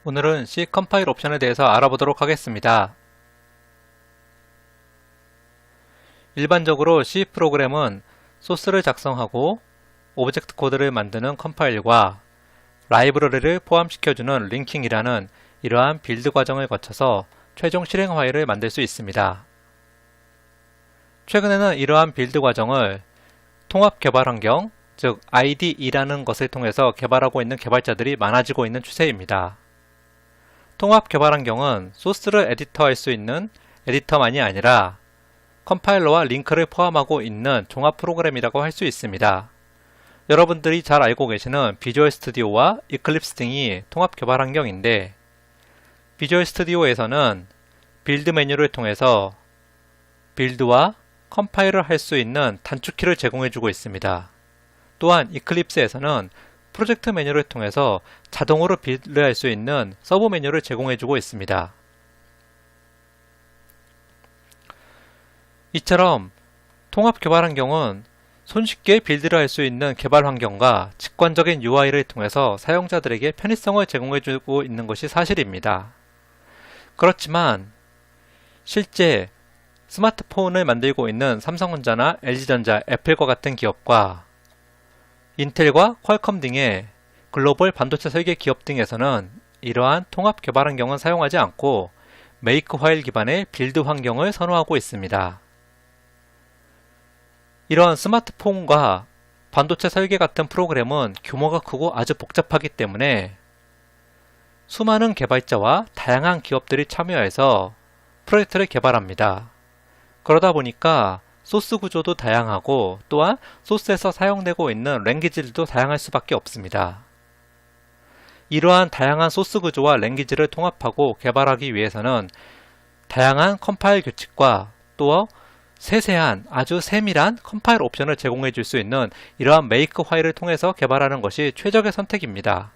오늘은 C 컴파일 옵션에 대해서 알아보도록 하겠습니다. 일반적으로 C 프로그램은 소스를 작성하고 오브젝트 코드를 만드는 컴파일과 라이브러리를 포함시켜주는 링킹이라는 이러한 빌드 과정을 거쳐서 최종 실행 파일을 만들 수 있습니다. 최근에는 이러한 빌드 과정을 통합 개발 환경, 즉 IDE라는 것을 통해서 개발하고 있는 개발자들이 많아지고 있는 추세입니다. 통합 개발 환경은 소스를 에디터할 수 있는 에디터만이 아니라 컴파일러와 링크를 포함하고 있는 종합 프로그램이라고 할 수 있습니다. 여러분들이 잘 알고 계시는 비주얼 스튜디오와 이클립스 등이 통합 개발 환경인데, 비주얼 스튜디오에서는 빌드 메뉴를 통해서 빌드와 컴파일을 할 수 있는 단축키를 제공해주고 있습니다. 또한 이클립스에서는 프로젝트 메뉴를 통해서 자동으로 빌드할 수 있는 서브 메뉴를 제공해주고 있습니다. 이처럼 통합 개발 환경은 손쉽게 빌드를 할 수 있는 개발 환경과 직관적인 UI를 통해서 사용자들에게 편의성을 제공해주고 있는 것이 사실입니다. 그렇지만 실제 스마트폰을 만들고 있는 삼성전자나 LG전자, 애플과 같은 기업과 인텔과 퀄컴 등의 글로벌 반도체 설계 기업 등에서는 이러한 통합 개발 환경은 사용하지 않고 메이크 파일 기반의 빌드 환경을 선호하고 있습니다. 이런 스마트폰과 반도체 설계 같은 프로그램은 규모가 크고 아주 복잡하기 때문에 수많은 개발자와 다양한 기업들이 참여해서 프로젝트를 개발합니다. 그러다 보니까 소스 구조도 다양하고 또한 소스에서 사용되고 있는 랭귀지들도 다양할 수밖에 없습니다. 이러한 다양한 소스 구조와 랭귀지를 통합하고 개발하기 위해서는 다양한 컴파일 규칙과 또 세세한 아주 세밀한 컴파일 옵션을 제공해 줄 수 있는 이러한 메이크 파일을 통해서 개발하는 것이 최적의 선택입니다.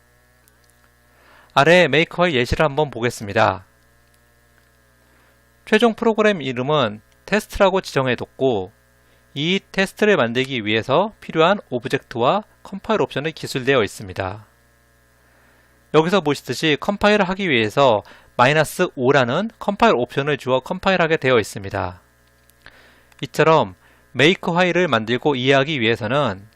아래 메이크 파일 예시를 한번 보겠습니다. 최종 프로그램 이름은 테스트라고 지정해뒀고, 이 테스트를 만들기 위해서 필요한 오브젝트와 컴파일 옵션이 기술되어 있습니다. 여기서 보시듯이 컴파일을 하기 위해서 -5라는 컴파일 옵션을 주어 컴파일하게 되어 있습니다. 이처럼 메이크 파일을 만들고 이해하기 위해서는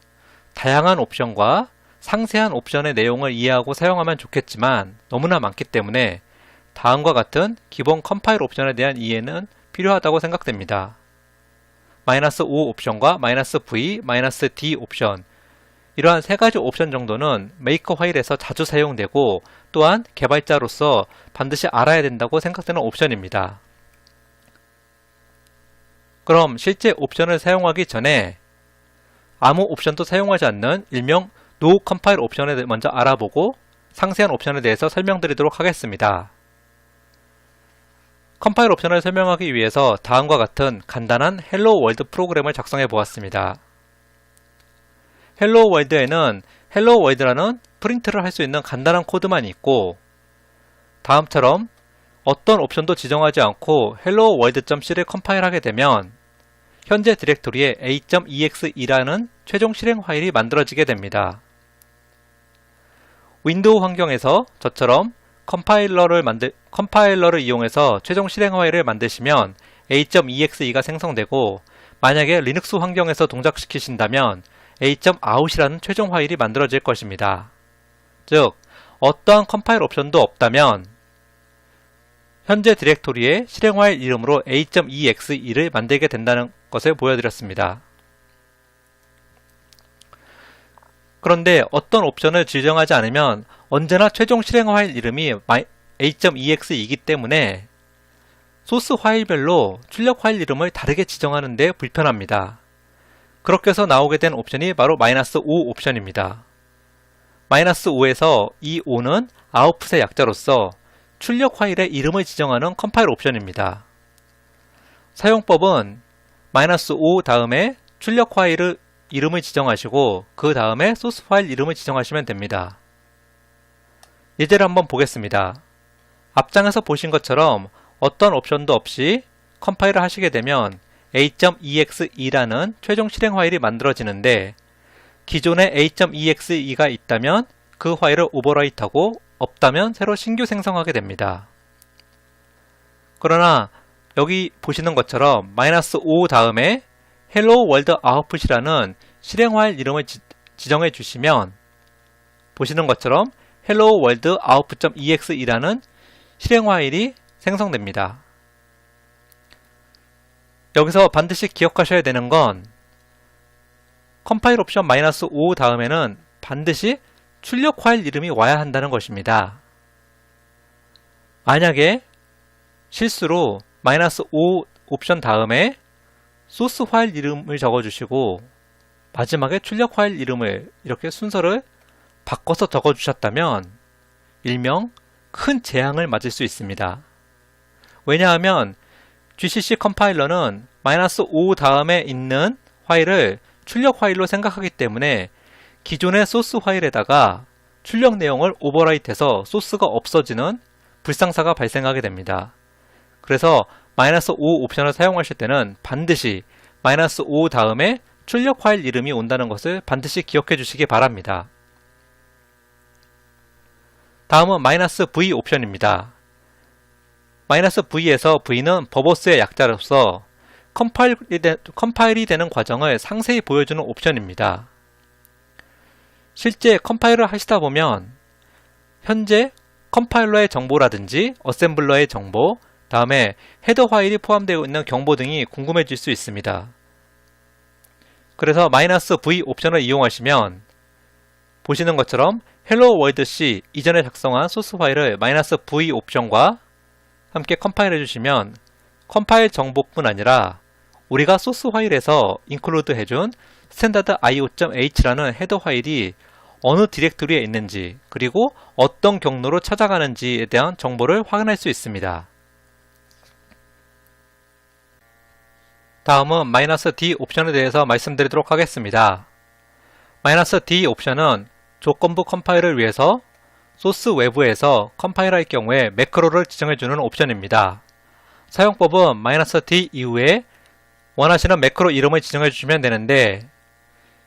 다양한 옵션과 상세한 옵션의 내용을 이해하고 사용하면 좋겠지만 너무나 많기 때문에 다음과 같은 기본 컴파일 옵션에 대한 이해는 필요하다고 생각됩니다. -5 옵션과 -v, -d 옵션, 이러한 세 가지 옵션 정도는 메이커 파일에서 자주 사용되고 또한 개발자로서 반드시 알아야 된다고 생각되는 옵션입니다. 그럼 실제 옵션을 사용하기 전에 아무 옵션도 사용하지 않는 일명 노 컴파일 옵션을 먼저 알아보고 상세한 옵션에 대해서 설명드리도록 하겠습니다. 컴파일 옵션을 설명하기 위해서 다음과 같은 간단한 헬로 월드 프로그램을 작성해 보았습니다. 헬로 월드에는 헬로 월드라는 프린트를 할 수 있는 간단한 코드만 있고, 다음처럼 어떤 옵션도 지정하지 않고 hello world.c를 컴파일하게 되면 현재 디렉토리에 a.exe라는 최종 실행 파일이 만들어지게 됩니다. 윈도우 환경에서 저처럼 컴파일러를 이용해서 최종 실행 파일을 만드시면 a.exe가 생성되고, 만약에 리눅스 환경에서 동작시키신다면 a.out이라는 최종 파일이 만들어질 것입니다. 즉, 어떠한 컴파일 옵션도 없다면 현재 디렉토리에 실행 파일 이름으로 a.exe를 만들게 된다는 것을 보여드렸습니다. 그런데 어떤 옵션을 지정하지 않으면 언제나 최종 실행 파일 이름이 a.exe이기 때문에 소스 파일별로 출력 파일 이름을 다르게 지정하는 데 불편합니다. 그렇게 해서 나오게 된 옵션이 바로 -5 옵션입니다. -5에서 이 5는 아웃풋의 약자로서 출력 파일의 이름을 지정하는 컴파일 옵션입니다. 사용법은 -5 다음에 출력 파일 이름을 지정하시고 그 다음에 소스 파일 이름을 지정하시면 됩니다. 예제를 한번 보겠습니다. 앞장에서 보신 것처럼 어떤 옵션도 없이 컴파일을 하시게 되면 a.exe라는 최종 실행 파일이 만들어지는데, 기존에 a.exe가 있다면 그 파일을 오버라이트하고 없다면 새로 신규 생성하게 됩니다. 그러나 여기 보시는 것처럼 -5 다음에 hello world output이라는 실행 파일 이름을 지정해 주시면 보시는 것처럼 hello world output.exe라는 실행 파일이 생성됩니다. 여기서 반드시 기억하셔야 되는 건 컴파일 옵션 -5 다음에는 반드시 출력 파일 이름이 와야 한다는 것입니다. 만약에 실수로 -5 옵션 다음에 소스 파일 이름을 적어주시고 마지막에 출력 파일 이름을 이렇게 순서를 바꿔서 적어주셨다면 일명 큰 재앙을 맞을 수 있습니다. 왜냐하면 GCC 컴파일러는 -5 다음에 있는 파일을 출력 파일로 생각하기 때문에 기존의 소스 파일에다가 출력 내용을 오버라이트해서 소스가 없어지는 불상사가 발생하게 됩니다. 그래서 -5 옵션을 사용하실 때는 반드시 -5 다음에 출력 파일 이름이 온다는 것을 반드시 기억해 주시기 바랍니다. 다음은 -v 옵션입니다. -v에서 v는 버버스의 약자로서 컴파일이 되는 과정을 상세히 보여주는 옵션입니다. 실제 컴파일을 하시다 보면 현재 컴파일러의 정보라든지 어셈블러의 정보, 다음에 헤더 파일이 포함되어 있는 경보 등이 궁금해질 수 있습니다. 그래서 -v 옵션을 이용하시면 보시는 것처럼 hello world C 이전에 작성한 소스 파일을 -v 옵션과 함께 컴파일 해주시면 컴파일 정보뿐 아니라 우리가 소스 파일에서 include 해준 standardio.h라는 헤더 파일이 어느 디렉토리에 있는지 그리고 어떤 경로로 찾아가는지에 대한 정보를 확인할 수 있습니다. 다음은 -d 옵션에 대해서 말씀드리도록 하겠습니다. -d 옵션은 조건부 컴파일을 위해서 소스 외부에서 컴파일할 경우에 매크로를 지정해주는 옵션입니다. 사용법은 -d 이후에 원하시는 매크로 이름을 지정해주시면 되는데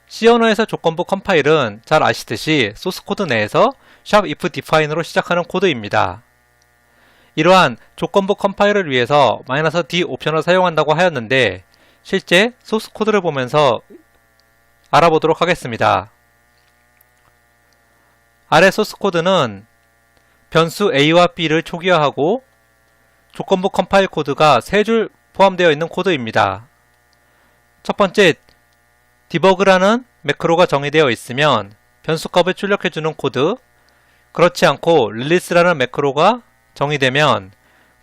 C 언어에서 조건부 컴파일은 잘 아시듯이 소스 코드 내에서 if define으로 시작하는 코드입니다. 이러한 조건부 컴파일을 위해서 -d 옵션을 사용한다고 하였는데 실제 소스 코드를 보면서 알아보도록 하겠습니다. 아래 소스 코드는 변수 a와 b를 초기화하고 조건부 컴파일 코드가 3줄 포함되어 있는 코드입니다. 첫 번째, 디버그라는 매크로가 정의되어 있으면 변수값을 출력해주는 코드, 그렇지 않고 릴리스라는 매크로가 정의되면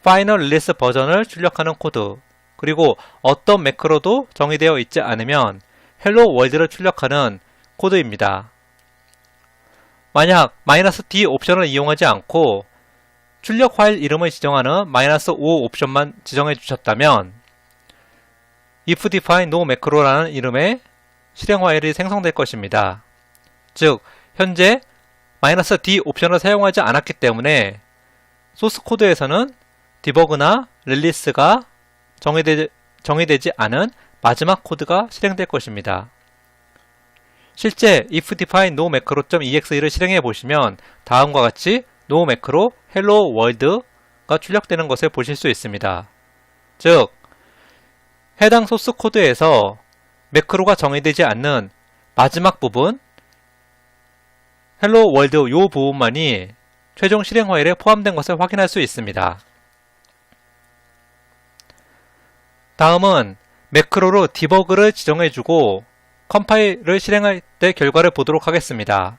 파이널 릴리스 버전을 출력하는 코드, 그리고 어떤 매크로도 정의되어 있지 않으면 헬로 월드를 출력하는 코드입니다. 만약 -d 옵션을 이용하지 않고 출력 파일 이름을 지정하는 -5 옵션만 지정해 주셨다면 if define no macro라는 이름의 실행 파일이 생성될 것입니다. 즉, 현재 -d 옵션을 사용하지 않았기 때문에 소스 코드에서는 디버그나 릴리스가 정의되지 않은 마지막 코드가 실행될 것입니다. 실제 if define no macro.exe를 실행해 보시면 다음과 같이 no macro hello world가 출력되는 것을 보실 수 있습니다. 즉, 해당 소스 코드에서 매크로가 정의되지 않는 마지막 부분 hello world 요 부분만이 최종 실행 파일에 포함된 것을 확인할 수 있습니다. 다음은 매크로로 디버그를 지정해주고 컴파일을 실행할 때 결과를 보도록 하겠습니다.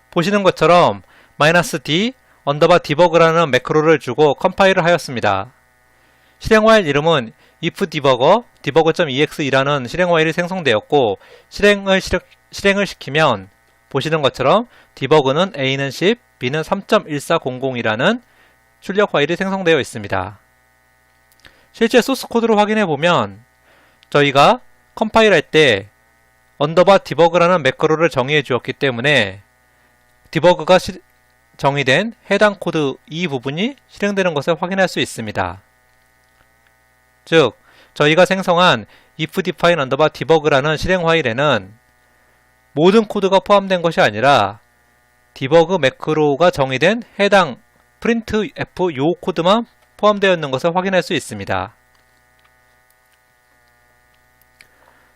보시는 것처럼 -d _debug라는 매크로를 주고 컴파일을 하였습니다. 실행 파일 이름은 if debugger debugger.exe라는 실행 파일이 생성되었고 실행을 시키면 보시는 것처럼 디버그는 A는 10, B는 3.1400이라는 출력 파일이 생성되어 있습니다. 실제 소스 코드로 확인해 보면 저희가 컴파일할 때 _debug라는 매크로를 정의해 주었기 때문에 디버그가 정의된 해당 코드 이 부분이 실행되는 것을 확인할 수 있습니다. 즉, 저희가 생성한 if define _debug라는 실행 파일에는 모든 코드가 포함된 것이 아니라 디버그 매크로가 정의된 해당 printf 요 코드만 포함되어 있는 것을 확인할 수 있습니다.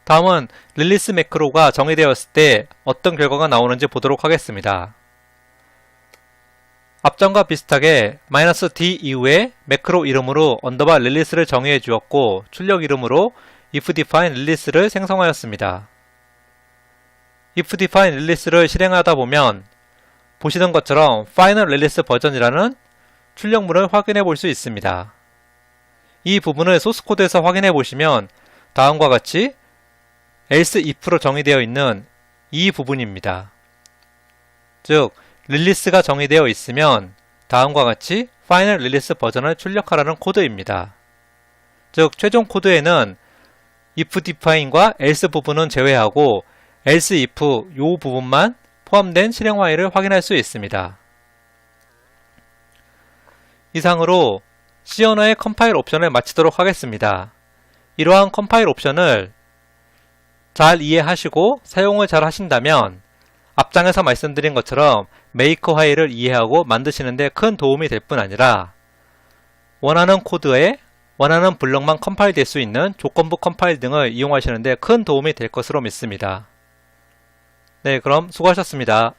다음은 릴리스 매크로가 정의되었을 때 어떤 결과가 나오는지 보도록 하겠습니다. 앞전과 비슷하게 -d 이후에 매크로 이름으로 언더바 릴리스를 정의해 주었고 출력 이름으로 ifDefine 릴리스를 생성하였습니다. ifDefine 릴리스를 실행하다 보면 보시는 것처럼 파이널 릴리스 버전이라는 출력물을 확인해 볼 수 있습니다. 이 부분을 소스 코드에서 확인해 보시면 다음과 같이 else if로 정의되어 있는 이 부분입니다. 즉 릴리스가 정의되어 있으면 다음과 같이 파이널 릴리스 버전을 출력하라는 코드입니다. 즉 최종 코드에는 if define과 else 부분은 제외하고 else if 요 부분만 포함된 실행 파일을 확인할 수 있습니다. 이상으로 C 언어의 컴파일 옵션을 마치도록 하겠습니다. 이러한 컴파일 옵션을 잘 이해하시고 사용을 잘 하신다면 앞장에서 말씀드린 것처럼 메이커 파일을 이해하고 만드시는 데 큰 도움이 될 뿐 아니라 원하는 코드에 원하는 블럭만 컴파일 될 수 있는 조건부 컴파일 등을 이용하시는 데 큰 도움이 될 것으로 믿습니다. 네, 그럼 수고하셨습니다.